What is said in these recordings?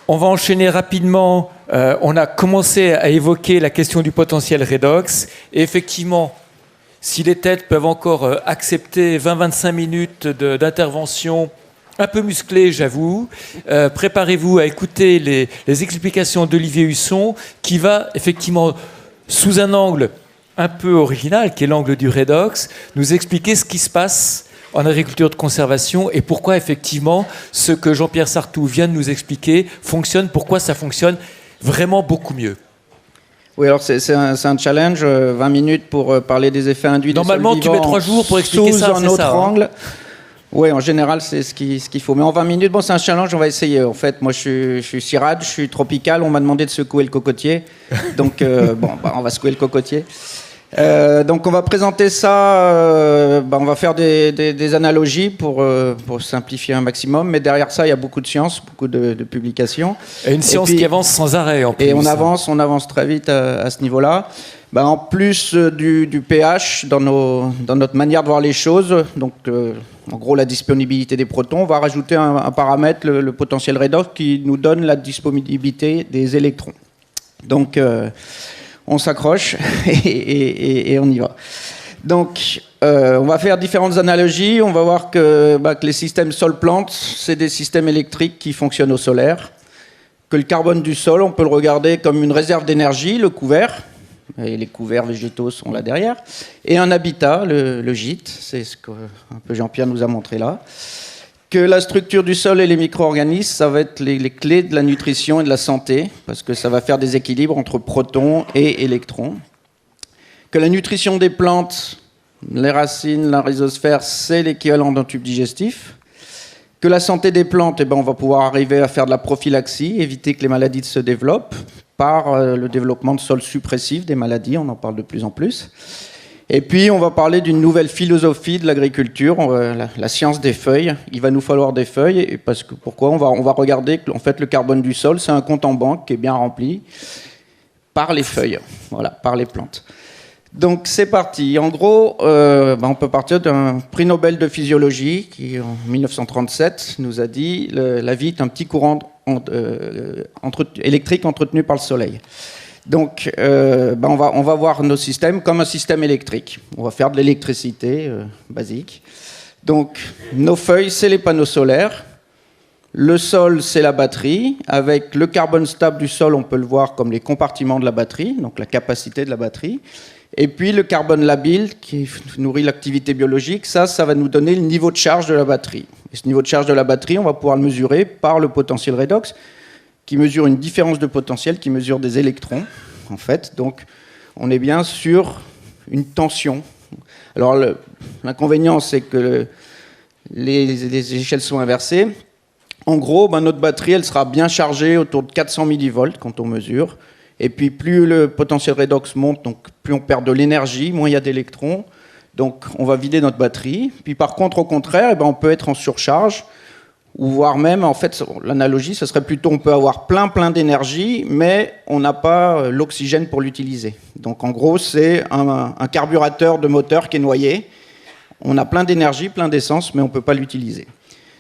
On va enchaîner rapidement. On a commencé à évoquer la question du potentiel redox. Et effectivement, si les têtes peuvent encore accepter 20-25 minutes d'intervention un peu musclée, j'avoue, préparez-vous à écouter les explications d'Olivier Husson, qui va effectivement, sous un angle un peu original, qui est l'angle du redox, nous expliquer ce qui se passe en agriculture de conservation et pourquoi effectivement ce que Jean-Pierre Sartou vient de nous expliquer fonctionne, pourquoi ça fonctionne vraiment beaucoup mieux. Oui, alors c'est un challenge, 20 minutes pour parler des effets induits des sols vivants. Normalement, tu mets 3 jours pour expliquer ça, c'est ça. Sous un autre angle. Oui, en général, c'est ce qu'il faut. Mais en 20 minutes, bon, c'est un challenge, on va essayer. En fait, moi, je suis CIRAD, je suis tropical, on m'a demandé de secouer le cocotier. Donc, on va secouer le cocotier. Donc, on va présenter ça, on va faire des analogies pour simplifier un maximum. Mais derrière ça, il y a beaucoup de science, beaucoup de publications. Et une science qui avance sans arrêt, en plus. Et on avance très vite à ce niveau-là. En plus du pH, dans notre manière de voir les choses, donc en gros la disponibilité des protons, on va rajouter un paramètre, le potentiel redox, qui nous donne la disponibilité des électrons. Donc on s'accroche et on y va. Donc on va faire différentes analogies. On va voir que les systèmes sol-plante, c'est des systèmes électriques qui fonctionnent au solaire. Que le carbone du sol, on peut le regarder comme une réserve d'énergie, le couvert. Et les couverts végétaux sont là derrière. Et un habitat, le gîte, c'est ce que un peu Jean-Pierre nous a montré là. Que la structure du sol et les micro-organismes, ça va être les clés de la nutrition et de la santé, parce que ça va faire des équilibres entre protons et électrons. Que la nutrition des plantes, les racines, la rhizosphère, c'est l'équivalent d'un tube digestif. Que la santé des plantes, on va pouvoir arriver à faire de la prophylaxie, éviter que les maladies se développent par le développement de sols suppressifs, des maladies, on en parle de plus en plus. Et puis, on va parler d'une nouvelle philosophie de l'agriculture, la science des feuilles. Il va nous falloir des feuilles, et pourquoi on va regarder que en fait, le carbone du sol, c'est un compte en banque qui est bien rempli par les feuilles, voilà, par les plantes. Donc c'est parti. En gros, on peut partir d'un prix Nobel de physiologie qui, en 1937, nous a dit la vie est un petit courant électrique entretenu par le Soleil. Donc on va voir nos systèmes comme un système électrique. On va faire de l'électricité basique. Donc nos feuilles, c'est les panneaux solaires. Le sol, c'est la batterie. Avec le carbone stable du sol, on peut le voir comme les compartiments de la batterie, donc la capacité de la batterie. Et puis le carbone labile qui nourrit l'activité biologique, ça va nous donner le niveau de charge de la batterie. Et ce niveau de charge de la batterie, on va pouvoir le mesurer par le potentiel redox, qui mesure une différence de potentiel, qui mesure des électrons, en fait. Donc on est bien sur une tension. Alors l'inconvénient, c'est que les échelles sont inversées. En gros, notre batterie, elle sera bien chargée autour de 400 millivolts quand on mesure. Et puis plus le potentiel redox monte, donc plus on perd de l'énergie, moins il y a d'électrons. Donc on va vider notre batterie. Puis par contre, au contraire, on peut être en surcharge, ou voire même, en fait, l'analogie, ce serait plutôt, on peut avoir plein d'énergie, mais on n'a pas l'oxygène pour l'utiliser. Donc en gros, c'est un carburateur de moteur qui est noyé. On a plein d'énergie, plein d'essence, mais on ne peut pas l'utiliser.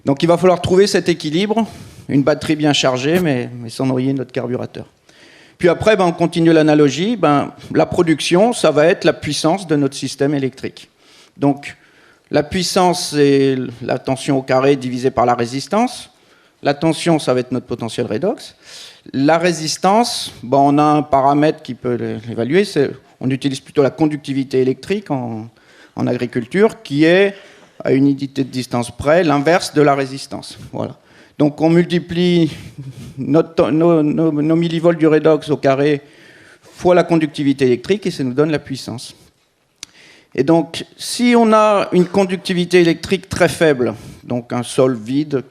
Donc il va falloir trouver cet équilibre, une batterie bien chargée, mais sans noyer notre carburateur. Puis après, on continue l'analogie. La production, ça va être la puissance de notre système électrique. Donc, la puissance, c'est la tension au carré divisée par la résistance. La tension, ça va être notre potentiel redox. La résistance, on a un paramètre qui peut l'évaluer. On utilise plutôt la conductivité électrique en agriculture, qui est, à une unité de distance près, l'inverse de la résistance. Voilà. Donc on multiplie nos millivolts du redox au carré fois la conductivité électrique et ça nous donne la puissance. Et donc si on a une conductivité électrique très faible, donc un sol vide,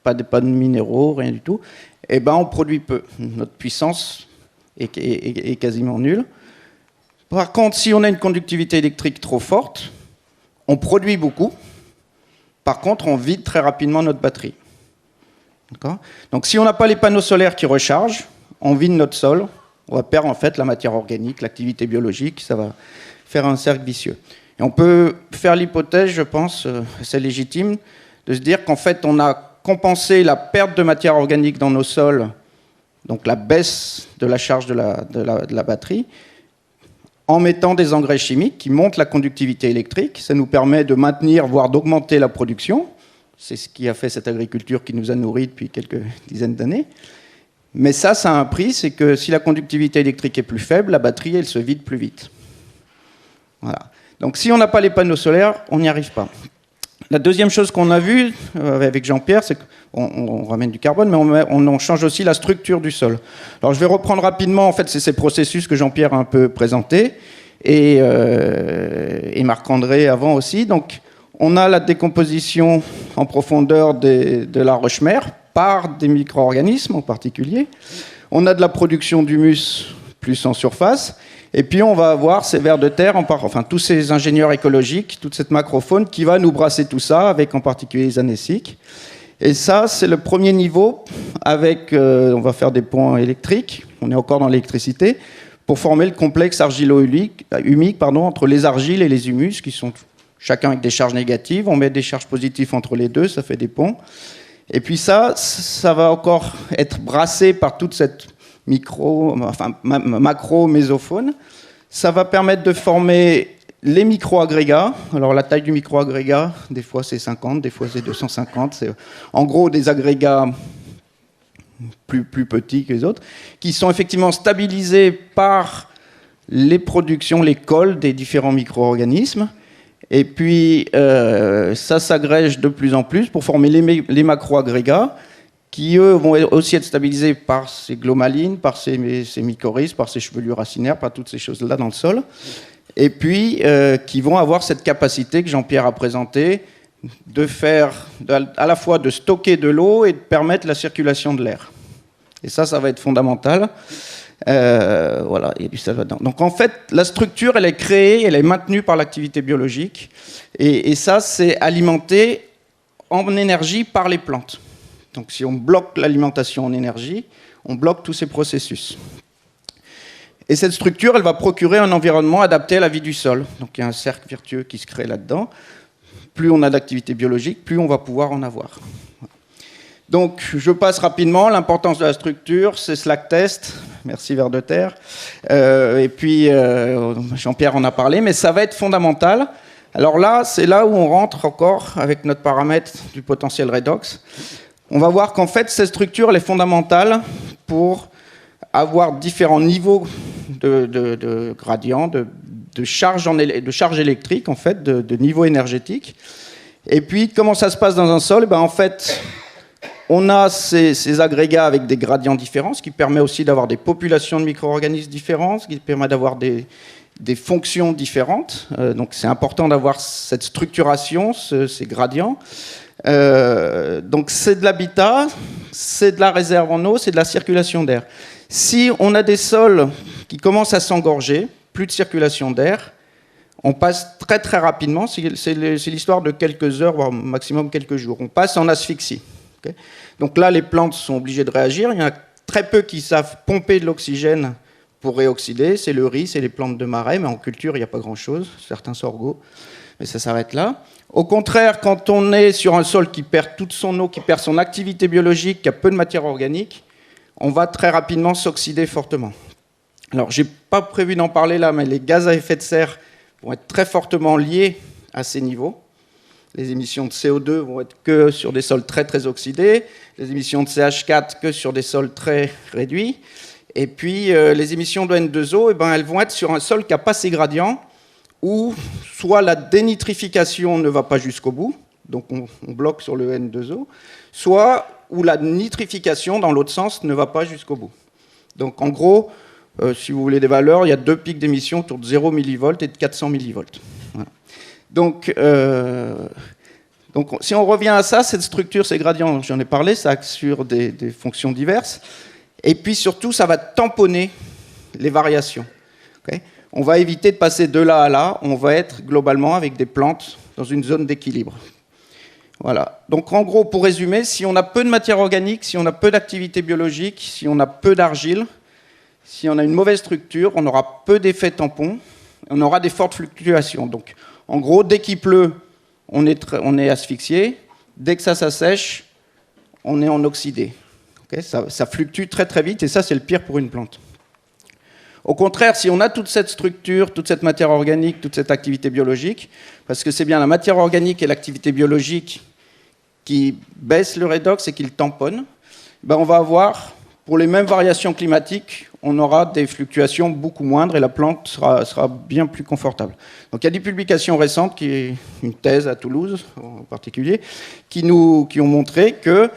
pas de minéraux, rien du tout, on produit peu. Notre puissance est quasiment nulle. Par contre, si on a une conductivité électrique trop forte, on produit beaucoup. Par contre, on vide très rapidement notre batterie. D'accord ? Donc, si on n'a pas les panneaux solaires qui rechargent, on vide notre sol, on va perdre en fait la matière organique, l'activité biologique, ça va faire un cercle vicieux. Et on peut faire l'hypothèse, je pense, c'est légitime, de se dire qu'en fait, on a compenser la perte de matière organique dans nos sols, donc la baisse de la charge de la batterie, en mettant des engrais chimiques qui montent la conductivité électrique. Ça nous permet de maintenir, voire d'augmenter la production. C'est ce qui a fait cette agriculture qui nous a nourris depuis quelques dizaines d'années. Mais ça a un prix, c'est que si la conductivité électrique est plus faible, la batterie, elle se vide plus vite. Voilà. Donc si on n'a pas les panneaux solaires, on n'y arrive pas. La deuxième chose qu'on a vue avec Jean-Pierre, c'est qu'on ramène du carbone, mais on change aussi la structure du sol. Alors je vais reprendre rapidement, en fait, c'est ces processus que Jean-Pierre a un peu présentés, et Marc-André avant aussi. Donc on a la décomposition en profondeur de la roche-mère par des micro-organismes en particulier. On a de la production d'humus plus en surface. Et puis on va avoir ces vers de terre, enfin tous ces ingénieurs écologiques, toute cette macrofaune qui va nous brasser tout ça, avec en particulier les anéciques. Et ça, c'est le premier niveau, avec, on va faire des ponts électriques, on est encore dans l'électricité, pour former le complexe argilo-humique entre les argiles et les humus, qui sont chacun avec des charges négatives. On met des charges positives entre les deux, ça fait des ponts. Et puis ça va encore être brassé par toute cette macro-mésofaune. Ça va permettre de former les micro-agrégats. Alors la taille du micro-agrégat, des fois c'est 50, des fois c'est 250. C'est en gros des agrégats plus petits que les autres, qui sont effectivement stabilisés par les productions, les cols des différents micro-organismes. Et puis ça s'agrège de plus en plus pour former les macro-agrégats, qui, eux, vont aussi être stabilisés par ces glomalines, par ces mycorhizes, par ces chevelures racinaires, par toutes ces choses-là dans le sol, et puis qui vont avoir cette capacité que Jean-Pierre a présentée de faire, à la fois de stocker de l'eau et de permettre la circulation de l'air. Et ça va être fondamental. Voilà, il y a du sel là-dedans. Donc en fait, la structure, elle est créée, elle est maintenue par l'activité biologique, et ça, c'est alimenté en énergie par les plantes. Donc si on bloque l'alimentation en énergie, on bloque tous ces processus. Et cette structure, elle va procurer un environnement adapté à la vie du sol. Donc il y a un cercle vertueux qui se crée là-dedans. Plus on a d'activité biologique, plus on va pouvoir en avoir. Donc je passe rapidement. L'importance de la structure, c'est Slack Test. Merci vers de terre. Et puis Jean-Pierre en a parlé, mais ça va être fondamental. Alors là, c'est là où on rentre encore avec notre paramètre du potentiel redox. On va voir qu'en fait, cette structure, elle est fondamentale pour avoir différents niveaux de gradients, de charge électrique, en fait, de niveau énergétique. Et puis, comment ça se passe dans un sol ? En fait, on a ces agrégats avec des gradients différents, ce qui permet aussi d'avoir des populations de micro-organismes différents, ce qui permet d'avoir des fonctions différentes. Donc, c'est important d'avoir cette structuration, ces gradients. Donc c'est de l'habitat, c'est de la réserve en eau, c'est de la circulation d'air. Si on a des sols qui commencent à s'engorger, plus de circulation d'air, on passe très très rapidement, c'est l'histoire de quelques heures, voire maximum quelques jours, on passe en asphyxie. Okay ? Donc là, les plantes sont obligées de réagir, il y en a très peu qui savent pomper de l'oxygène pour réoxyder, c'est le riz, c'est les plantes de marais, mais en culture, il n'y a pas grand-chose, certains sorgho, mais ça s'arrête là. Au contraire, quand on est sur un sol qui perd toute son eau, qui perd son activité biologique, qui a peu de matière organique, on va très rapidement s'oxyder fortement. Alors, je n'ai pas prévu d'en parler là, mais les gaz à effet de serre vont être très fortement liés à ces niveaux. Les émissions de CO2 vont être que sur des sols très très oxydés, les émissions de CH4 que sur des sols très réduits, et puis les émissions de N2O, elles vont être sur un sol qui n'a pas ces gradients, où soit la dénitrification ne va pas jusqu'au bout, donc on bloque sur le N2O, soit où la nitrification, dans l'autre sens, ne va pas jusqu'au bout. Donc en gros, si vous voulez des valeurs, il y a 2 pics d'émission autour de 0 millivolts et de 400 millivolts. Voilà. Donc si on revient à ça, cette structure, ces gradients, j'en ai parlé, ça assure des fonctions diverses, et puis surtout, ça va tamponner les variations. Okay ? On va éviter de passer de là à là, on va être globalement avec des plantes dans une zone d'équilibre. Voilà. Donc en gros, pour résumer, si on a peu de matière organique, si on a peu d'activité biologique, si on a peu d'argile, si on a une mauvaise structure, on aura peu d'effets tampons, on aura des fortes fluctuations. Donc en gros, dès qu'il pleut, on est asphyxié, dès que ça s'assèche, on est en oxydé. Okay, ça fluctue très très vite et ça c'est le pire pour une plante. Au contraire, si on a toute cette structure, toute cette matière organique, toute cette activité biologique, parce que c'est bien la matière organique et l'activité biologique qui baissent le redox et qui le tamponnent, ben on va avoir, pour les mêmes variations climatiques, on aura des fluctuations beaucoup moindres et la plante sera bien plus confortable. Donc il y a des publications récentes, une thèse à Toulouse en particulier, qui ont montré que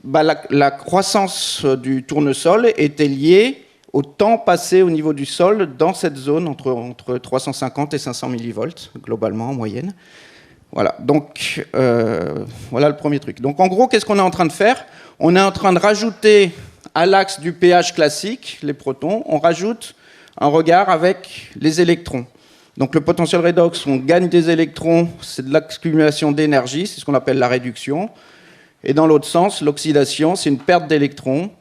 la croissance du tournesol était liée au temps passé au niveau du sol dans cette zone entre 350 et 500 millivolts, globalement, en moyenne. Voilà, donc voilà le premier truc. Donc en gros, qu'est-ce qu'on est en train de faire? On est en train de rajouter à l'axe du pH classique, les protons, on rajoute un regard avec les électrons. Donc le potentiel redox, on gagne des électrons, c'est de l'accumulation d'énergie, c'est ce qu'on appelle la réduction. Et dans l'autre sens, l'oxydation, c'est une perte d'électrons.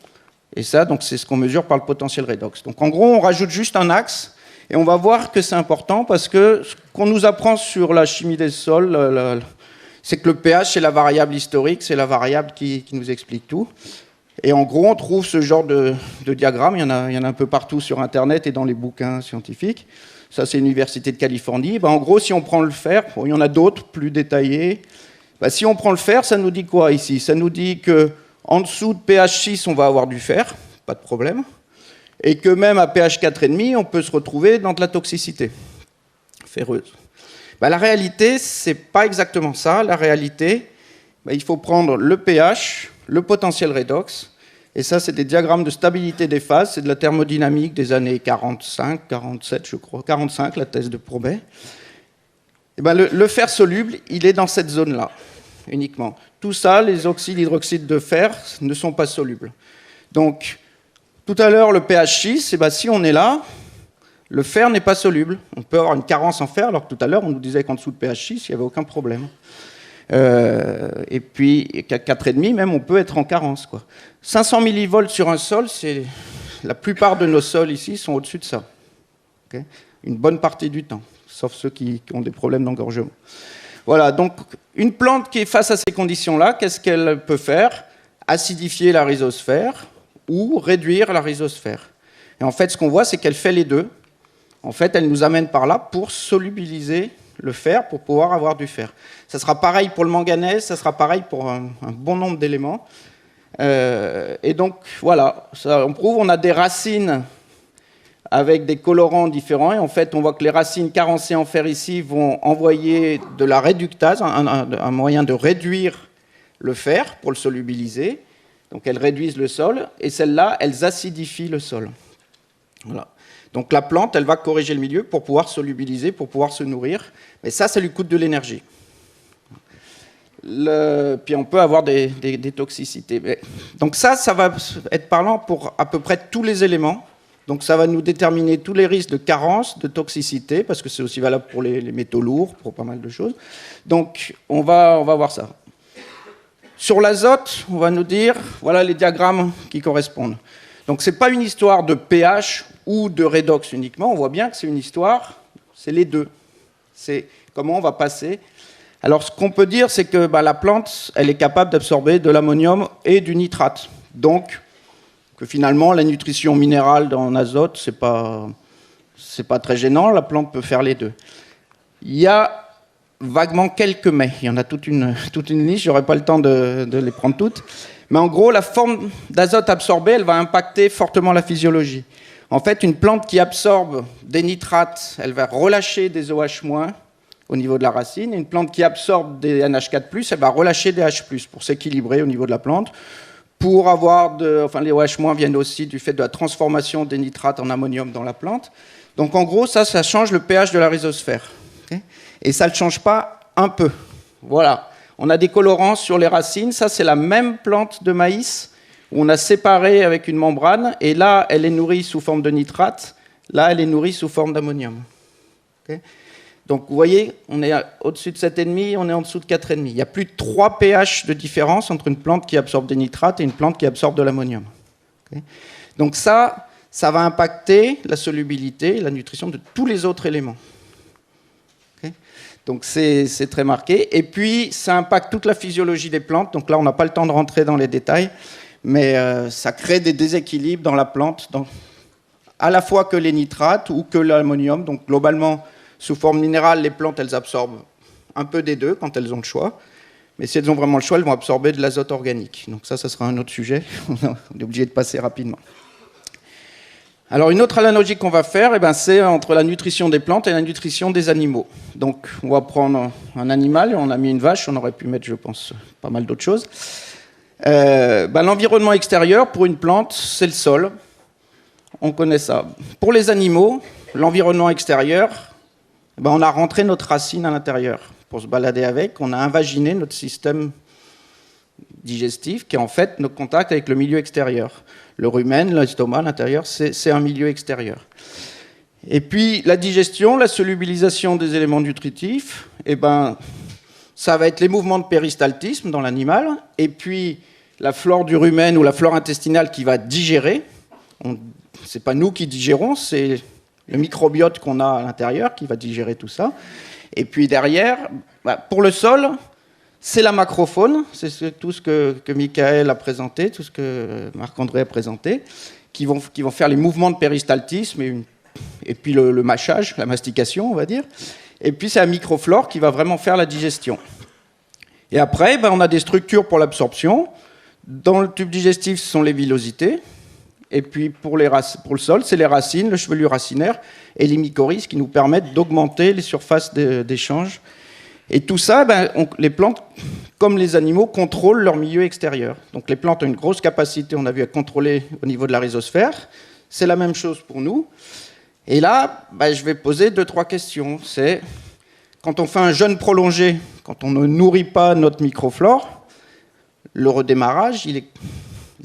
Et ça, donc, c'est ce qu'on mesure par le potentiel redox. Donc en gros, on rajoute juste un axe, et on va voir que c'est important, parce que ce qu'on nous apprend sur la chimie des sols, c'est que le pH, c'est la variable historique, c'est la variable qui nous explique tout. Et en gros, on trouve ce genre de diagramme, il y en a un peu partout sur Internet et dans les bouquins scientifiques. Ça, c'est l'Université de Californie. En gros, si on prend le fer, il y en a d'autres plus détaillés. Si on prend le fer, ça nous dit quoi ici? Ça nous dit qu'en dessous de pH 6, on va avoir du fer, pas de problème. Et que même à pH 4,5, on peut se retrouver dans de la toxicité ferreuse. La réalité, c'est pas exactement ça. La réalité, il faut prendre le pH, le potentiel redox, et ça, c'est des diagrammes de stabilité des phases, c'est de la thermodynamique des années 45, 47, je crois, 45, la thèse de Pourbet. Le fer soluble, il est dans cette zone-là, uniquement. Tout ça, les oxydes, hydroxydes de fer, ne sont pas solubles. Donc, tout à l'heure, le pH 6, si on est là, le fer n'est pas soluble. On peut avoir une carence en fer, alors que tout à l'heure, on nous disait qu'en dessous de pH 6, il n'y avait aucun problème. Et puis, qu'à 4,5, même, on peut être en carence, quoi. 500 millivolts sur un sol, la plupart de nos sols ici sont au-dessus de ça. Okay, une bonne partie du temps, sauf ceux qui ont des problèmes d'engorgement. Voilà, donc une plante qui est face à ces conditions-là, qu'est-ce qu'elle peut faire? Acidifier la rhizosphère ou réduire la rhizosphère. Et en fait, ce qu'on voit, c'est qu'elle fait les deux. En fait, elle nous amène par là pour solubiliser le fer, pour pouvoir avoir du fer. Ça sera pareil pour le manganèse, ça sera pareil pour un bon nombre d'éléments. Et donc, voilà, ça, on prouve, on a des racines avec des colorants différents, et en fait, on voit que les racines carencées en fer ici vont envoyer de la réductase, un moyen de réduire le fer pour le solubiliser. Donc, elles réduisent le sol, et celles-là, elles acidifient le sol. Voilà. Donc, la plante, elle va corriger le milieu pour pouvoir solubiliser, pour pouvoir se nourrir, mais ça lui coûte de l'énergie. Puis on peut avoir des toxicités. Donc ça va être parlant pour à peu près tous les éléments. Donc ça va nous déterminer tous les risques de carence, de toxicité, parce que c'est aussi valable pour les métaux lourds, pour pas mal de choses. Donc on va voir ça. Sur l'azote, on va nous dire, voilà les diagrammes qui correspondent. Donc c'est pas une histoire de pH ou de redox uniquement, on voit bien que c'est une histoire, c'est les deux. C'est comment on va passer. Alors ce qu'on peut dire, c'est que la plante, elle est capable d'absorber de l'ammonium et du nitrate. Donc que finalement, la nutrition minérale en azote, c'est pas très gênant, la plante peut faire les deux. Il y a vaguement quelques mais, il y en a toute une liste, j'aurai pas le temps de les prendre toutes. Mais en gros, la forme d'azote absorbée, elle va impacter fortement la physiologie. En fait, une plante qui absorbe des nitrates, elle va relâcher des OH- au niveau de la racine, et une plante qui absorbe des NH4+, elle va relâcher des H+, pour s'équilibrer au niveau de la plante. Pour avoir les OH- viennent aussi du fait de la transformation des nitrates en ammonium dans la plante. Donc en gros, ça change le pH de la rhizosphère. Okay, et ça ne le change pas un peu. Voilà. On a des colorants sur les racines. Ça, c'est la même plante de maïs où on a séparé avec une membrane. Et là, elle est nourrie sous forme de nitrate. Là, elle est nourrie sous forme d'ammonium. Okay, donc vous voyez, on est au-dessus de 7,5, on est en dessous de 4,5. Il y a plus de 3 pH de différence entre une plante qui absorbe des nitrates et une plante qui absorbe de l'ammonium. Okay, donc ça va impacter la solubilité et la nutrition de tous les autres éléments. Okay, Donc c'est très marqué. Et puis ça impacte toute la physiologie des plantes. Donc là, on n'a pas le temps de rentrer dans les détails, mais ça crée des déséquilibres dans la plante, à la fois que les nitrates ou que l'ammonium. Donc globalement, sous forme minérale, les plantes, elles absorbent un peu des deux quand elles ont le choix. Mais si elles ont vraiment le choix, elles vont absorber de l'azote organique. Donc ça sera un autre sujet. On est obligé de passer rapidement. Alors une autre analogie qu'on va faire, c'est entre la nutrition des plantes et la nutrition des animaux. Donc on va prendre un animal, on a mis une vache, on aurait pu mettre, je pense, pas mal d'autres choses. L'environnement extérieur, pour une plante, c'est le sol. On connaît ça. Pour les animaux, l'environnement extérieur, on a rentré notre racine à l'intérieur pour se balader avec. On a invaginé notre système digestif, qui est en fait notre contact avec le milieu extérieur. Le rumen, l'estomac, l'intérieur, c'est un milieu extérieur. Et puis la digestion, la solubilisation des éléments nutritifs, ça va être les mouvements de péristaltisme dans l'animal, et puis la flore du rumen ou la flore intestinale qui va digérer. C'est pas nous qui digérons, c'est le microbiote qu'on a à l'intérieur qui va digérer tout ça. Et puis derrière, pour le sol, c'est la macrofaune, c'est tout ce que Michael a présenté, tout ce que Marc-André a présenté, qui vont faire les mouvements de péristaltisme et puis le mâchage, la mastication, on va dire. Et puis c'est la microflore qui va vraiment faire la digestion. Et après, on a des structures pour l'absorption. Dans le tube digestif, ce sont les villosités. Et puis pour le sol, c'est les racines, le chevelu racinaire et les mycorhizes qui nous permettent d'augmenter les surfaces d'échange. Et tout ça, les plantes, comme les animaux, contrôlent leur milieu extérieur. Donc les plantes ont une grosse capacité, on a vu, à contrôler au niveau de la rhizosphère. C'est la même chose pour nous. Et là, je vais poser 2-3 questions. C'est, quand on fait un jeûne prolongé, quand on ne nourrit pas notre microflore, le redémarrage, il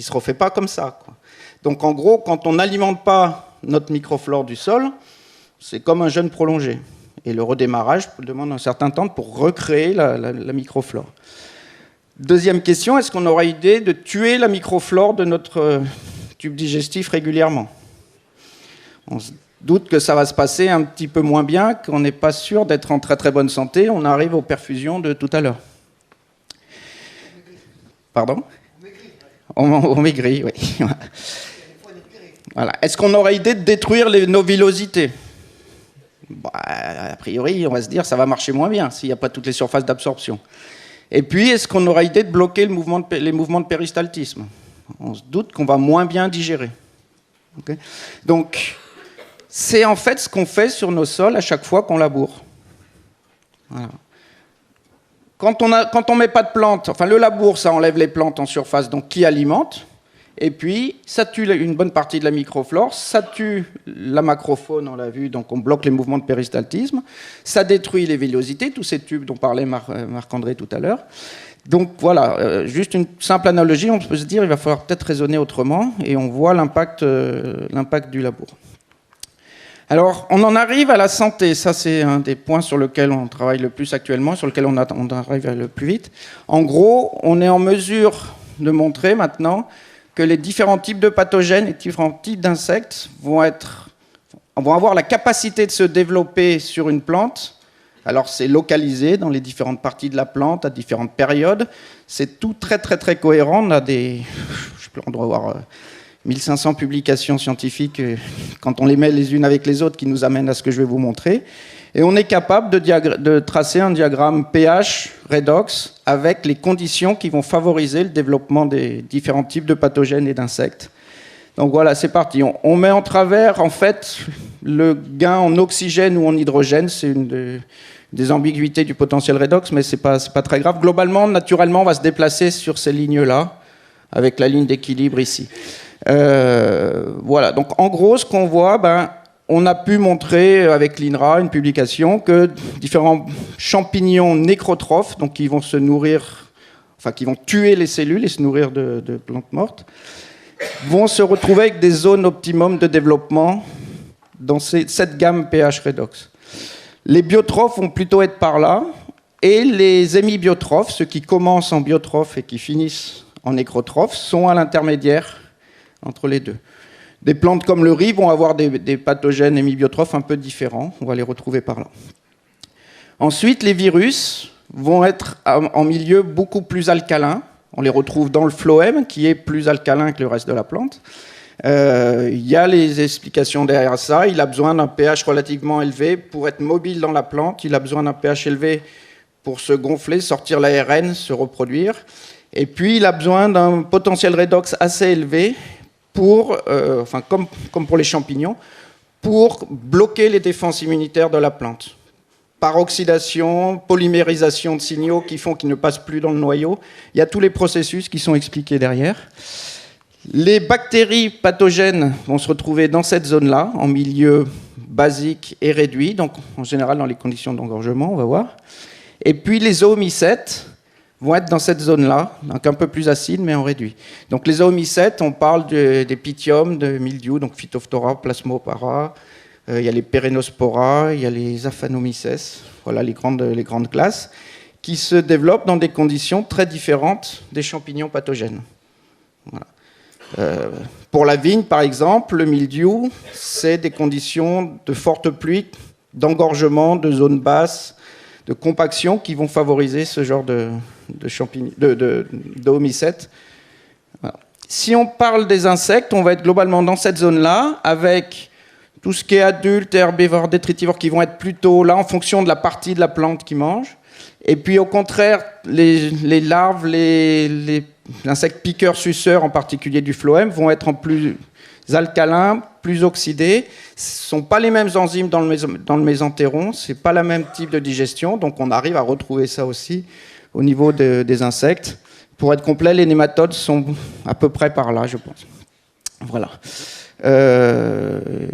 se refait pas comme ça, quoi. Donc en gros, quand on n'alimente pas notre microflore du sol, c'est comme un jeûne prolongé. Et le redémarrage demande un certain temps pour recréer la microflore. Deuxième question, est-ce qu'on aura idée de tuer la microflore de notre tube digestif régulièrement? On se doute que ça va se passer un petit peu moins bien, qu'on n'est pas sûr d'être en très très bonne santé. On arrive aux perfusions de tout à l'heure. Pardon? On maigrit, oui. Voilà. Est-ce qu'on aura idée de détruire nos villosités? A priori, on va se dire ça va marcher moins bien s'il n'y a pas toutes les surfaces d'absorption. Et puis, est-ce qu'on aura idée de bloquer les mouvements de péristaltisme? On se doute qu'on va moins bien digérer. Okay. Donc, c'est en fait ce qu'on fait sur nos sols à chaque fois qu'on laboure. Voilà. Quand on met pas de plantes, le labour, ça enlève les plantes en surface, donc qui alimentent. Et puis, ça tue une bonne partie de la microflore, ça tue la macrofaune, on l'a vu, donc on bloque les mouvements de péristaltisme, ça détruit les villosités, tous ces tubes dont parlait Marc-André tout à l'heure. Donc voilà, juste une simple analogie, on peut se dire il va falloir peut-être raisonner autrement, et on voit l'impact du labour. Alors, on en arrive à la santé, ça c'est un des points sur lesquels on travaille le plus actuellement, sur lesquels on arrive le plus vite. En gros, on est en mesure de montrer maintenant que les différents types de pathogènes et différents types d'insectes vont avoir la capacité de se développer sur une plante. Alors c'est localisé dans les différentes parties de la plante à différentes périodes. C'est tout très très très cohérent. On doit avoir 1500 publications scientifiques quand on les met les unes avec les autres qui nous amènent à ce que je vais vous montrer. Et on est capable de tracer un diagramme pH, redox, avec les conditions qui vont favoriser le développement des différents types de pathogènes et d'insectes. Donc voilà, c'est parti. On met en travers, en fait, le gain en oxygène ou en hydrogène. C'est une des ambiguïtés du potentiel redox, mais c'est pas très grave. Globalement, naturellement, on va se déplacer sur ces lignes-là, avec la ligne d'équilibre ici. Voilà, donc en gros, ce qu'on voit, on a pu montrer avec l'INRA, une publication, que différents champignons nécrotrophes, donc qui vont se nourrir, qui vont tuer les cellules et se nourrir de plantes mortes, vont se retrouver avec des zones optimum de développement dans cette gamme pH redox. Les biotrophes vont plutôt être par là, et les hémibiotrophes, ceux qui commencent en biotrophes et qui finissent en nécrotrophes, sont à l'intermédiaire entre les deux. Des plantes comme le riz vont avoir des pathogènes hémibiotrophes un peu différents. On va les retrouver par là. Ensuite, les virus vont être en milieu beaucoup plus alcalin. On les retrouve dans le phloème, qui est plus alcalin que le reste de la plante. Il y a les explications derrière ça. Il a besoin d'un pH relativement élevé pour être mobile dans la plante. Il a besoin d'un pH élevé pour se gonfler, sortir l'ARN, se reproduire. Et puis, il a besoin d'un potentiel redox assez élevé pour, comme pour les champignons, pour bloquer les défenses immunitaires de la plante. Par oxydation, polymérisation de signaux qui font qu'ils ne passent plus dans le noyau. Il y a tous les processus qui sont expliqués derrière. Les bactéries pathogènes vont se retrouver dans cette zone-là, en milieu basique et réduit, donc en général dans les conditions d'engorgement, on va voir. Et puis les zoomycètes vont être dans cette zone-là, donc un peu plus acide, mais en réduit. Donc les zoomycètes, on parle des pythiums, de mildiou, donc Phytophthora, Plasmopara, il y a les Perennospora, il y a les Aphanomyces, voilà les grandes classes, qui se développent dans des conditions très différentes des champignons pathogènes. Voilà. Pour la vigne, par exemple, le mildiou, c'est des conditions de forte pluie, d'engorgement, de zones basses, de compaction qui vont favoriser ce genre d'oomycètes. Voilà. Si on parle des insectes, on va être globalement dans cette zone-là, avec tout ce qui est adulte, herbivore, détritivore, qui vont être plutôt là en fonction de la partie de la plante qu'ils mangent. Et puis au contraire, les larves, les insectes piqueurs-suceurs, en particulier du phloème, vont être en plus alcalins, plus oxydés. Ce ne sont pas les mêmes enzymes dans le mésenthéron, ce n'est pas le même type de digestion, donc on arrive à retrouver ça aussi au niveau des insectes. Pour être complet, les nématodes sont à peu près par là, je pense. Voilà.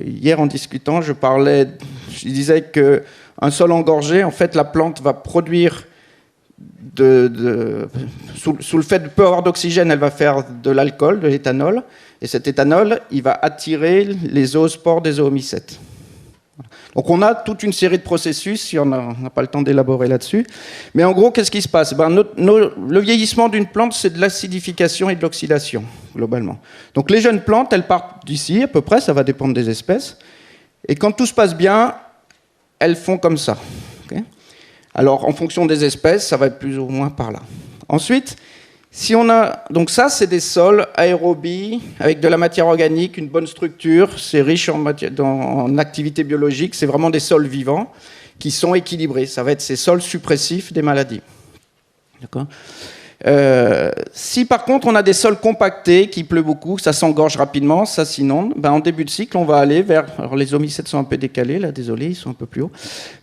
Hier, en discutant, je disais qu'un sol engorgé, en fait, la plante va produire sous le fait de peu avoir d'oxygène, elle va faire de l'alcool, de l'éthanol, et cet éthanol, il va attirer les zoospores des zoomycètes. Donc on a toute une série de processus, si on n'a pas le temps d'élaborer là-dessus. Mais en gros, qu'est-ce qui se passe ? Le vieillissement d'une plante, c'est de l'acidification et de l'oxydation, globalement. Donc les jeunes plantes, elles partent d'ici, à peu près, ça va dépendre des espèces. Et quand tout se passe bien, elles font comme ça. Okay ? Alors, en fonction des espèces, ça va être plus ou moins par là. Ensuite, donc ça, c'est des sols aérobies, avec de la matière organique, une bonne structure, c'est riche en activité biologique, c'est vraiment des sols vivants qui sont équilibrés. Ça va être ces sols suppressifs des maladies. D'accord ? Si par contre on a des sols compactés, qu'il pleut beaucoup, ça s'engorge rapidement, ça s'inonde, en début de cycle on va aller vers... Alors les zoomycètes sont un peu décalés, là, désolé, ils sont un peu plus hauts,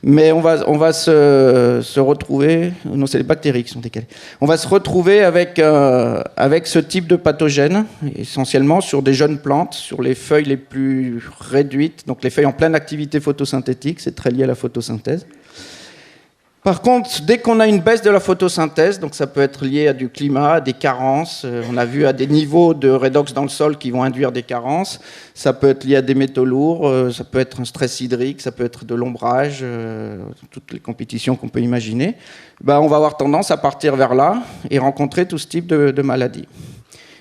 mais on va se retrouver... Non, c'est les bactéries qui sont décalées. On va se retrouver avec ce type de pathogène, essentiellement sur des jeunes plantes, sur les feuilles les plus réduites, donc les feuilles en pleine activité photosynthétique, c'est très lié à la photosynthèse. Par contre, dès qu'on a une baisse de la photosynthèse, donc ça peut être lié à du climat, à des carences, on a vu à des niveaux de redox dans le sol qui vont induire des carences, ça peut être lié à des métaux lourds, ça peut être un stress hydrique, ça peut être de l'ombrage, toutes les compétitions qu'on peut imaginer, on va avoir tendance à partir vers là et rencontrer tout ce type de maladies.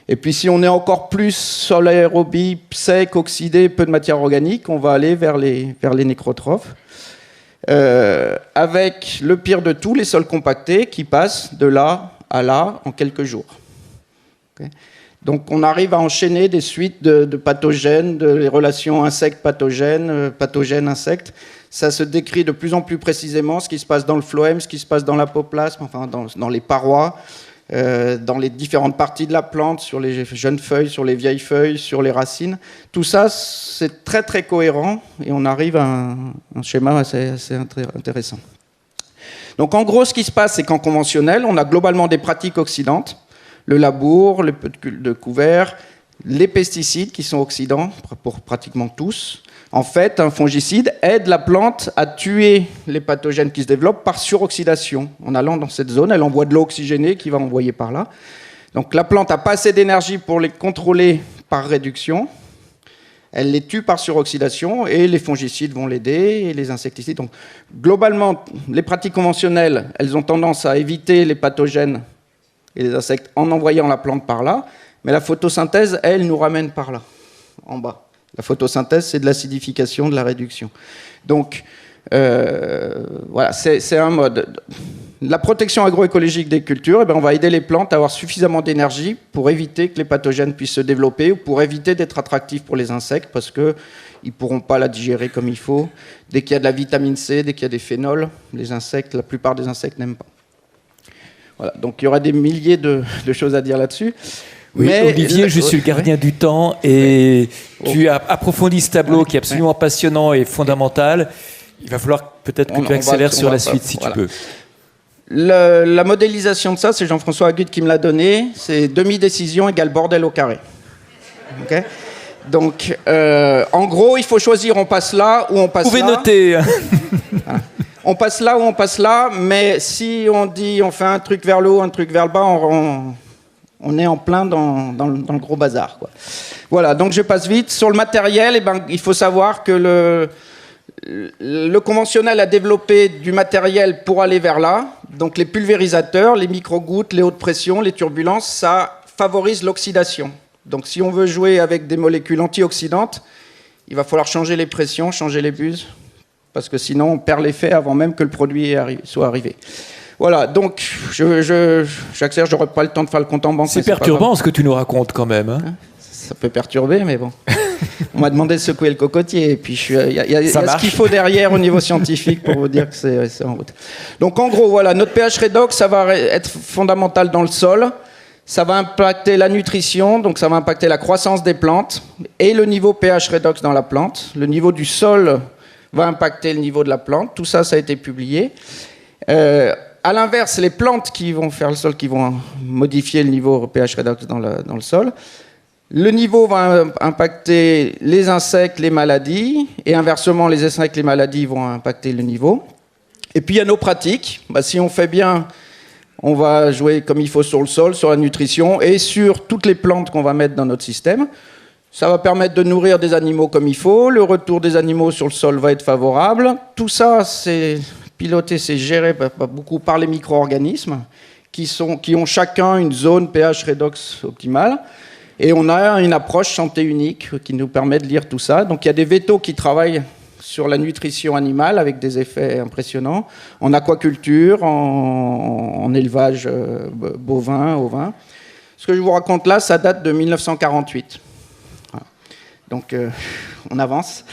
Et puis si on est encore plus sol aérobie, sec, oxydé, peu de matière organique, on va aller vers les nécrotrophes. Avec le pire de tout, les sols compactés qui passent de là à là en quelques jours. Okay. Donc on arrive à enchaîner des suites de pathogènes, des relations insectes-pathogènes, pathogènes-insectes. Ça se décrit de plus en plus précisément ce qui se passe dans le phloème, ce qui se passe dans l'apoplasme, enfin dans les parois, dans les différentes parties de la plante, sur les jeunes feuilles, sur les vieilles feuilles, sur les racines. Tout ça, c'est très très cohérent et on arrive à un schéma assez intéressant. Donc en gros, ce qui se passe, c'est qu'en conventionnel, on a globalement des pratiques oxydantes, le labour, le peu de couvert, les pesticides qui sont oxydants pour pratiquement tous. En fait, un fongicide aide la plante à tuer les pathogènes qui se développent par suroxydation. En allant dans cette zone, elle envoie de l'eau oxygénée qui va envoyer par là. Donc la plante n'a pas assez d'énergie pour les contrôler par réduction. Elle les tue par suroxydation et les fongicides vont l'aider et les insecticides. Donc globalement, les pratiques conventionnelles, elles ont tendance à éviter les pathogènes et les insectes en envoyant la plante par là. Mais la photosynthèse, elle, nous ramène par là, en bas. La photosynthèse, c'est de l'acidification, de la réduction. Donc, Voilà, c'est un mode. La protection agroécologique des cultures, on va aider les plantes à avoir suffisamment d'énergie pour éviter que les pathogènes puissent se développer ou pour éviter d'être attractifs pour les insectes parce qu'ils ne pourront pas la digérer comme il faut. Dès qu'il y a de la vitamine C, dès qu'il y a des phénols, les insectes, la plupart des insectes n'aiment pas. Voilà, donc il y aura des milliers de choses à dire là-dessus. Oui, mais Olivier, je suis le gardien du temps et tu as approfondi ce tableau qui est absolument passionnant et fondamental. Il va falloir peut-être que tu accélères sur la suite si tu peux. La modélisation de ça, c'est Jean-François Agut qui me l'a donné. C'est demi-décision égale bordel au carré. Okay, donc, en gros, il faut choisir on passe là ou on passe là. Vous pouvez noter. Voilà. On passe là ou on passe là, mais si on dit on fait un truc vers le haut, un truc vers le bas, on est en plein dans le gros bazar, quoi. Voilà, donc je passe vite. Sur le matériel, il faut savoir que le conventionnel a développé du matériel pour aller vers là. Donc les pulvérisateurs, les micro-gouttes, les hautes pressions, les turbulences, ça favorise l'oxydation. Donc si on veut jouer avec des molécules antioxydantes, il va falloir changer les pressions, changer les buses, parce que sinon on perd l'effet avant même que le produit soit arrivé. Voilà, donc j'accélère, j'aurais pas le temps de faire le compte en banque. C'est perturbant ce que tu nous racontes quand même. Hein, ça peut perturber, mais bon. On m'a demandé de secouer le cocotier, et puis il y a ce qu'il faut derrière au niveau scientifique pour vous dire que c'est en route. Donc en gros, voilà, notre pH redox, ça va être fondamental dans le sol. Ça va impacter la nutrition, donc ça va impacter la croissance des plantes et le niveau pH redox dans la plante. Le niveau du sol va impacter le niveau de la plante. Tout ça, ça a été publié. À l'inverse, les plantes qui vont faire le sol, qui vont modifier le niveau pH redox dans le sol. Le niveau va impacter les insectes, les maladies, et inversement, les insectes, les maladies vont impacter le niveau. Et puis, il y a nos pratiques. Si on fait bien, on va jouer comme il faut sur le sol, sur la nutrition, et sur toutes les plantes qu'on va mettre dans notre système. Ça va permettre de nourrir des animaux comme il faut. Le retour des animaux sur le sol va être favorable. Tout ça, c'est piloté, c'est géré beaucoup par les micro-organismes qui ont chacun une zone pH redox optimale. Et on a une approche santé unique qui nous permet de lire tout ça. Donc il y a des vétos qui travaillent sur la nutrition animale avec des effets impressionnants, en aquaculture, en élevage bovin, ovin. Ce que je vous raconte là, ça date de 1948. Voilà. Donc on avance.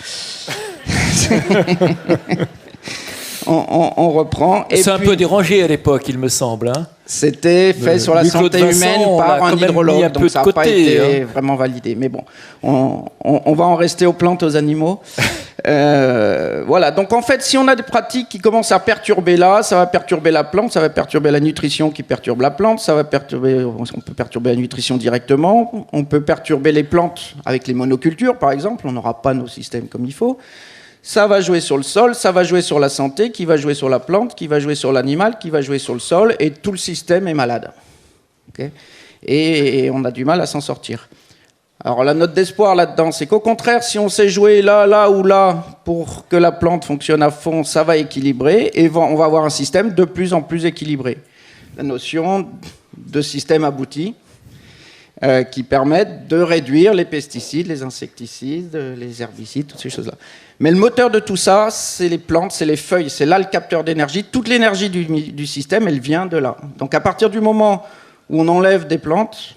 on reprend. C'est un peu dérangé à l'époque, il me semble. Hein. C'était fait sur la santé humaine par un hydrologue, donc ça n'a pas été vraiment validé. Mais bon, on va en rester aux plantes, aux animaux. Voilà, donc en fait, si on a des pratiques qui commencent à perturber là, ça va perturber la plante, ça va perturber la nutrition qui perturbe la plante, on peut perturber la nutrition directement, on peut perturber les plantes avec les monocultures, par exemple, on n'aura pas nos systèmes comme il faut. Ça va jouer sur le sol, ça va jouer sur la santé, qui va jouer sur la plante, qui va jouer sur l'animal, qui va jouer sur le sol, et tout le système est malade. Okay, et on a du mal à s'en sortir. Alors la note d'espoir là-dedans, c'est qu'au contraire, si on sait jouer là, là ou là, pour que la plante fonctionne à fond, ça va équilibrer, et on va avoir un système de plus en plus équilibré. La notion de système abouti, qui permettent de réduire les pesticides, les insecticides, les herbicides, toutes ces choses-là. Mais le moteur de tout ça, c'est les plantes, c'est les feuilles, c'est là le capteur d'énergie. Toute l'énergie du système, elle vient de là. Donc à partir du moment où on enlève des plantes,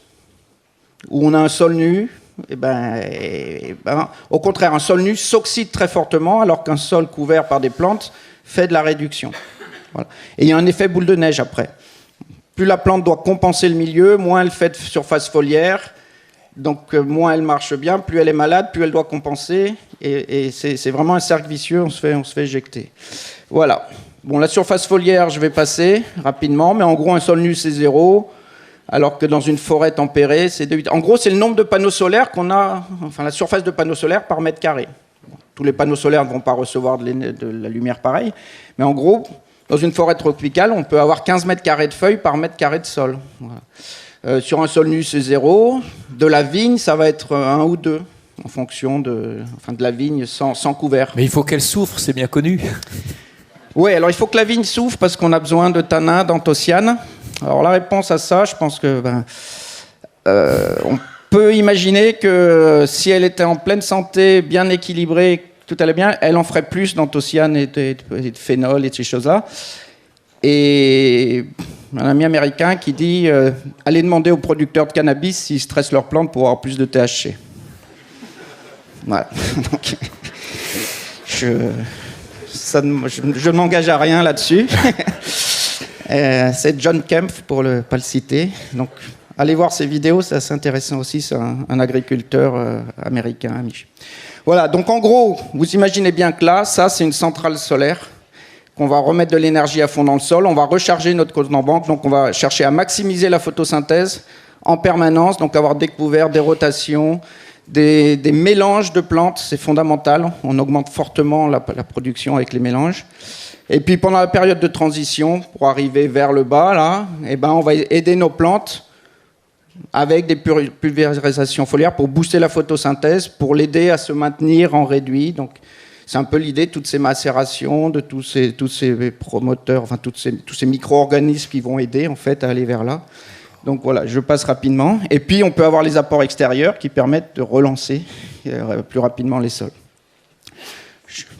où on a un sol nu, au contraire, un sol nu s'oxyde très fortement, alors qu'un sol couvert par des plantes fait de la réduction. Voilà. Et il y a un effet boule de neige après. Plus la plante doit compenser le milieu, moins elle fait de surface foliaire, donc moins elle marche bien, plus elle est malade, plus elle doit compenser, et c'est vraiment un cercle vicieux, on se fait éjecter. Voilà. Bon, la surface foliaire, je vais passer rapidement, mais en gros, un sol nu, c'est 0, alors que dans une forêt tempérée, c'est 2,8. En gros, c'est le nombre de panneaux solaires qu'on a, enfin la surface de panneaux solaires par mètre carré. Tous les panneaux solaires ne vont pas recevoir de la lumière pareille, mais en gros, dans une forêt tropicale, on peut avoir 15 mètres carrés de feuilles par mètre carré de sol. Voilà. Sur un sol nu, c'est 0. De la vigne, ça va être 1 ou 2, en fonction de la vigne sans couvert. Mais il faut qu'elle souffre, c'est bien connu. Oui, alors il faut que la vigne souffre parce qu'on a besoin de tanins, d'anthocyanes. Alors la réponse à ça, je pense que on peut imaginer que si elle était en pleine santé, bien équilibrée, tout allait bien, elle en ferait plus d'anthocyanes et de phénol et de ces choses-là. Et un ami américain qui dit allez demander aux producteurs de cannabis s'ils stressent leurs plantes pour avoir plus de THC. Voilà. Donc, je ne m'engage à rien là-dessus. C'est John Kempf, pour ne pas le citer. Donc, allez voir ses vidéos, c'est assez intéressant aussi. C'est un agriculteur américain. Voilà, donc en gros, vous imaginez bien que là, ça, c'est une centrale solaire qu'on va remettre de l'énergie à fond dans le sol. On va recharger notre compte en banque. Donc, on va chercher à maximiser la photosynthèse en permanence. Donc, avoir découvert des rotations, des mélanges de plantes, c'est fondamental. On augmente fortement la production avec les mélanges. Et puis pendant la période de transition, pour arriver vers le bas, là, eh ben, on va aider nos plantes avec des pulvérisations foliaires pour booster la photosynthèse, pour l'aider à se maintenir en réduit. Donc c'est un peu l'idée de toutes ces macérations, de tous ces promoteurs, enfin tous ces micro-organismes qui vont aider en fait à aller vers là. Donc voilà, je passe rapidement. Et puis on peut avoir les apports extérieurs qui permettent de relancer plus rapidement les sols.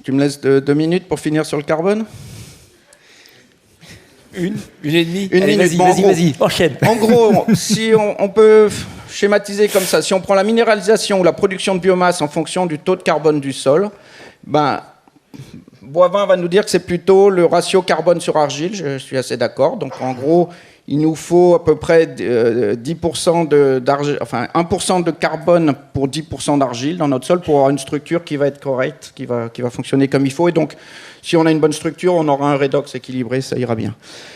Tu me laisses 2 minutes pour finir sur le carbone ? Une et demie. Allez, Vas-y, enchaîne. En gros, si on peut schématiser comme ça, si on prend la minéralisation ou la production de biomasse en fonction du taux de carbone du sol, ben, Boivin va nous dire que c'est plutôt le ratio carbone sur argile, je suis assez d'accord. Donc en gros, il nous faut à peu près 10% d'argile, enfin 1% de carbone pour 10% d'argile dans notre sol pour avoir une structure qui va être correcte, qui va fonctionner comme il faut. Et donc, si on a une bonne structure, on aura un redox équilibré, ça ira bien.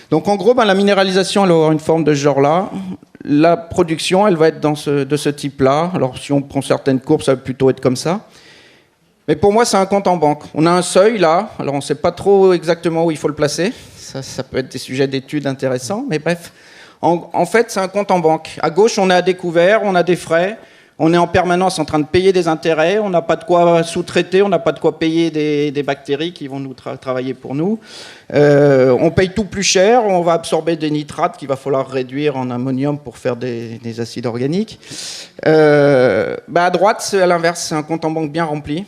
Donc en gros, ben, la minéralisation, elle va avoir une forme de ce genre-là. La production, elle va être de ce type-là. Alors si on prend certaines courbes, ça va plutôt être comme ça. Mais pour moi, c'est un compte en banque. On a un seuil là, alors on ne sait pas trop exactement où il faut le placer. Ça peut être des sujets d'études intéressants, mais bref. En fait, c'est un compte en banque. À gauche, on est à découvert, on a des frais, on est en permanence en train de payer des intérêts, on n'a pas de quoi sous-traiter, on n'a pas de quoi payer des bactéries qui vont nous travailler pour nous. On paye tout plus cher, on va absorber des nitrates qu'il va falloir réduire en ammonium pour faire des acides organiques. À droite, c'est à l'inverse, c'est un compte en banque bien rempli.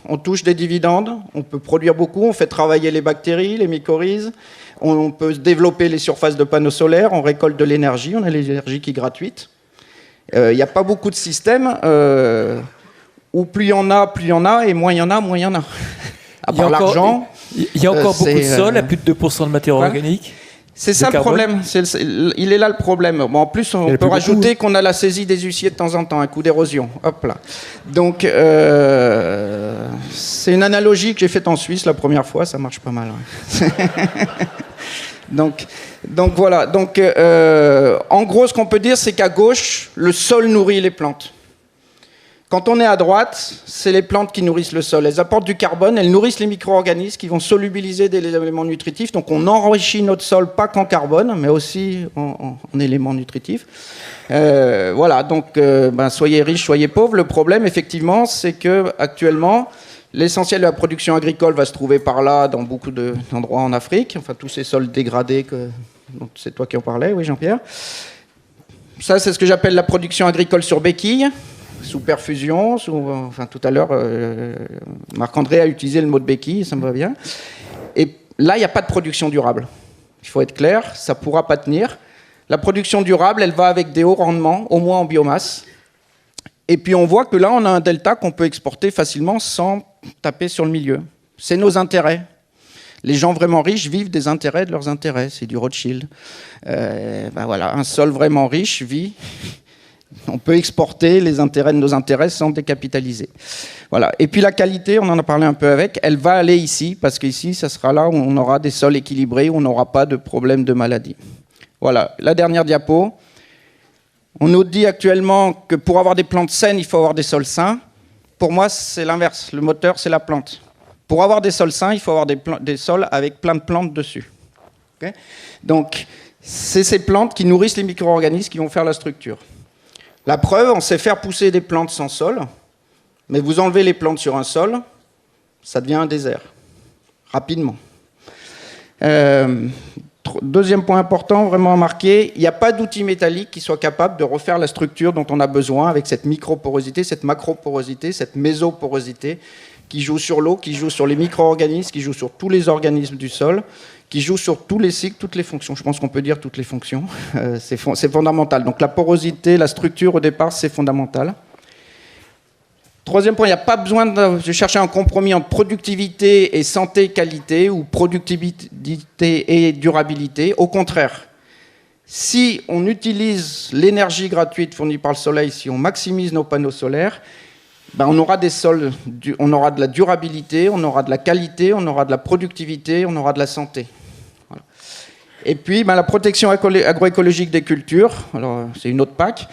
On touche des dividendes, on peut produire beaucoup, on fait travailler les bactéries, les mycorhizes, on peut développer les surfaces de panneaux solaires, on récolte de l'énergie, on a l'énergie qui est gratuite. Il n'y a pas beaucoup de systèmes où plus il y en a, et moins il y en a, moins il y en a. À part l'argent. Il y a encore beaucoup de sol, à plus de 2% de matière organique. C'est ça le problème, il est là le problème. Bon, en plus, on peut rajouter qu'on a la saisie des huissiers de temps en temps, un coup d'érosion. Hop là. Donc, c'est une analogie que j'ai faite en Suisse la première fois, ça marche pas mal. Ouais. donc voilà. Donc, en gros, ce qu'on peut dire, c'est qu'à gauche, le sol nourrit les plantes. Quand on est à droite, c'est les plantes qui nourrissent le sol. Elles apportent du carbone, elles nourrissent les micro-organismes qui vont solubiliser des éléments nutritifs. Donc on enrichit notre sol pas qu'en carbone, mais aussi en éléments nutritifs. Voilà, donc soyez riches, soyez pauvres. Le problème, effectivement, c'est que actuellement, l'essentiel de la production agricole va se trouver par là, dans beaucoup d'endroits en Afrique. Enfin, tous ces sols dégradés, donc c'est toi qui en parlais, oui Jean-Pierre. Ça, c'est ce que j'appelle la production agricole sur béquille. Sous perfusion, enfin tout à l'heure, Marc-André a utilisé le mot de béquille, ça me va bien. Et là, il n'y a pas de production durable. Il faut être clair, ça ne pourra pas tenir. La production durable, elle va avec des hauts rendements, au moins en biomasse. Et puis on voit que là, on a un delta qu'on peut exporter facilement sans taper sur le milieu. C'est nos intérêts. Les gens vraiment riches vivent des intérêts de leurs intérêts. C'est du Rothschild. Voilà, un sol vraiment riche vit... On peut exporter les intérêts de nos intérêts sans décapitaliser. Voilà. Et puis la qualité, on en a parlé un peu avec, elle va aller ici, parce qu'ici, ça sera là où on aura des sols équilibrés, où on n'aura pas de problème de maladie. Voilà. La dernière diapo. On nous dit actuellement que pour avoir des plantes saines, il faut avoir des sols sains. Pour moi, c'est l'inverse. Le moteur, c'est la plante. Pour avoir des sols sains, il faut avoir des sols avec plein de plantes dessus. Okay ? Donc, c'est ces plantes qui nourrissent les micro-organismes qui vont faire la structure. La preuve, on sait faire pousser des plantes sans sol, mais vous enlevez les plantes sur un sol, ça devient un désert, rapidement. Deuxième point important, vraiment à marquer, il n'y a pas d'outil métallique qui soit capable de refaire la structure dont on a besoin avec cette microporosité, cette macroporosité, cette mésoporosité qui joue sur l'eau, qui joue sur les micro-organismes, qui joue sur tous les organismes du sol, qui joue sur tous les cycles, toutes les fonctions. Je pense qu'on peut dire toutes les fonctions. C'est fondamental. Donc la porosité, la structure au départ, c'est fondamental. Troisième point, il n'y a pas besoin de chercher un compromis entre productivité et santé-qualité, ou productivité et durabilité. Au contraire, si on utilise l'énergie gratuite fournie par le soleil, si on maximise nos panneaux solaires, ben on aura des sols, on aura de la durabilité, on aura de la qualité, on aura de la productivité, on aura de la santé. Voilà. Et puis ben la protection agroécologique des cultures, alors c'est une autre PAC,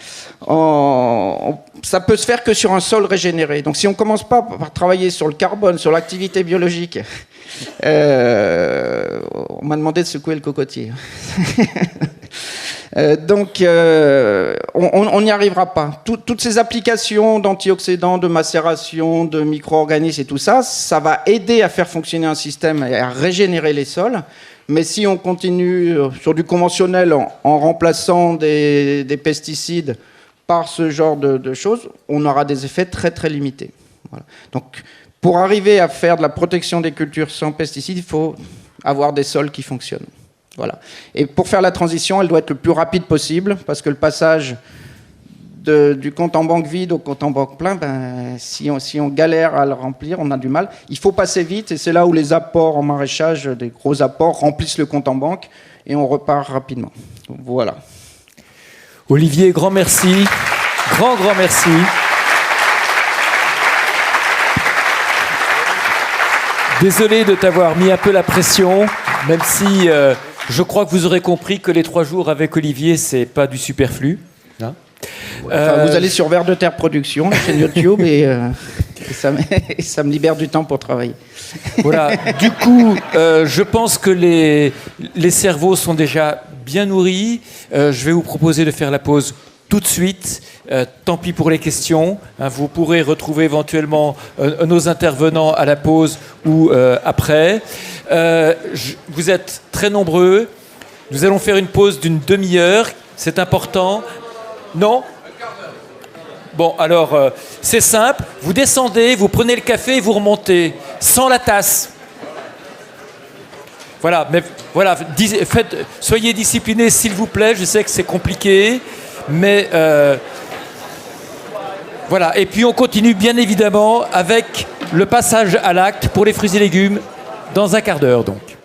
ça peut se faire que sur un sol régénéré. Donc si on ne commence pas par travailler sur le carbone, sur l'activité biologique, on m'a demandé de secouer le cocotier. On n'y arrivera pas. Toutes ces applications d'antioxydants, de macération, de micro-organismes et tout ça, ça va aider à faire fonctionner un système et à régénérer les sols. Mais si on continue sur du conventionnel en remplaçant des pesticides par ce genre de choses, on aura des effets très très limités. Voilà. Donc, pour arriver à faire de la protection des cultures sans pesticides, il faut avoir des sols qui fonctionnent. Voilà. Et pour faire la transition, elle doit être le plus rapide possible, parce que le passage du compte en banque vide au compte en banque plein, ben, si on galère à le remplir, on a du mal. Il faut passer vite, et c'est là où les apports en maraîchage, des gros apports, remplissent le compte en banque, et on repart rapidement. Voilà. Olivier, grand merci. Grand merci. Désolé de t'avoir mis un peu la pression, même si je crois que vous aurez compris que les 3 jours avec Olivier, c'est pas du superflu. Hein, enfin, vous allez sur Vers de Terre Production, la chaîne YouTube, et ça me libère du temps pour travailler. Voilà. Du coup, je pense que les cerveaux sont déjà bien nourris. Je vais vous proposer de faire la pause tout de suite. Tant pis pour les questions. Vous pourrez retrouver éventuellement nos intervenants à la pause ou après. Vous êtes très nombreux. Nous allons faire une pause d'une demi-heure. C'est important. Non ? Bon, alors, c'est simple. Vous descendez, vous prenez le café et vous remontez. Sans la tasse. Voilà, mais voilà, soyez disciplinés s'il vous plaît. Je sais que c'est compliqué, mais voilà. Et puis on continue bien évidemment avec le passage à l'acte pour les fruits et légumes dans un quart d'heure donc.